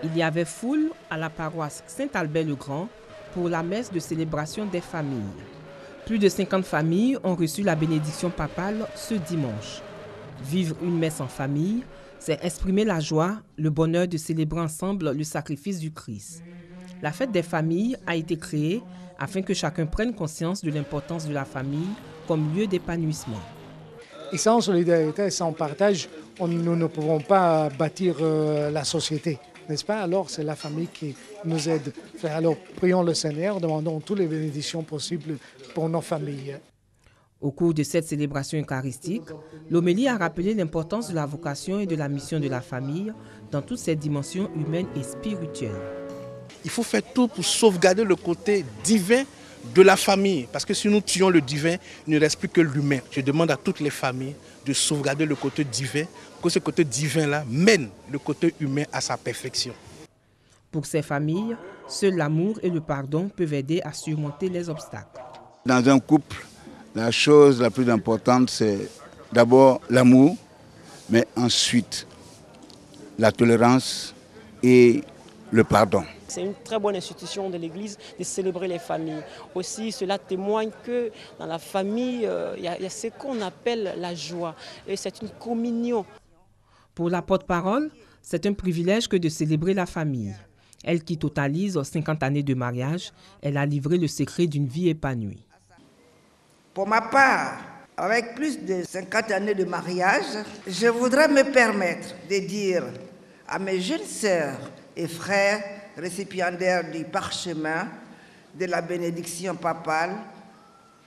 Il y avait foule à la paroisse Saint-Albert-le-Grand pour la messe de célébration des familles. Plus de 50 familles ont reçu la bénédiction papale ce dimanche. Vivre une messe en famille, c'est exprimer la joie, le bonheur de célébrer ensemble le sacrifice du Christ. La fête des familles a été créée afin que chacun prenne conscience de l'importance de la famille comme lieu d'épanouissement. Et sans solidarité, sans partage, nous ne pouvons pas bâtir la société, n'est-ce pas? Alors c'est la famille qui nous aide. Alors prions le Seigneur, demandons toutes les bénédictions possibles pour nos familles. Au cours de cette célébration eucharistique, l'homélie a rappelé l'importance de la vocation et de la mission de la famille dans toutes ses dimensions humaines et spirituelles. Il faut faire tout pour sauvegarder le côté divin de la famille. Parce que si nous tuons le divin, il ne reste plus que l'humain. Je demande à toutes les familles de sauvegarder le côté divin, que ce côté divin-là mène le côté humain à sa perfection. Pour ces familles, seul l'amour et le pardon peuvent aider à surmonter les obstacles. Dans un couple, la chose la plus importante, c'est d'abord l'amour, mais ensuite la tolérance et le pardon. C'est une très bonne institution de l'Église de célébrer les familles. Aussi, cela témoigne que dans la famille, il y a ce qu'on appelle la joie. Et c'est une communion. Pour la porte-parole, c'est un privilège que de célébrer la famille. Elle qui totalise 50 années de mariage, elle a livré le secret d'une vie épanouie. Pour ma part, avec plus de 50 années de mariage, je voudrais me permettre de dire à mes jeunes sœurs et frères récipiendaires du parchemin de la bénédiction papale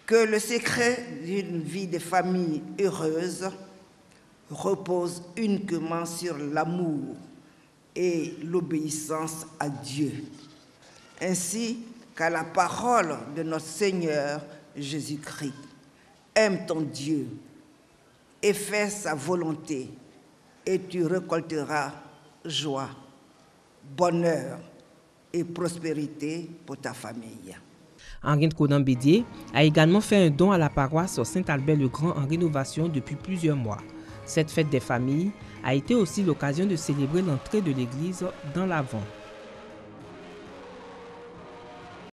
que le secret d'une vie de famille heureuse repose uniquement sur l'amour et l'obéissance à Dieu, ainsi qu'à la parole de notre Seigneur Jésus-Christ. Aime ton Dieu et fais sa volonté et tu récolteras joie, bonheur et prospérité pour ta famille. Henriette Kodambédié a également fait un don à la paroisse Saint-Albert-le-Grand en rénovation depuis plusieurs mois. Cette fête des familles a été aussi l'occasion de célébrer l'entrée de l'église dans l'Avent.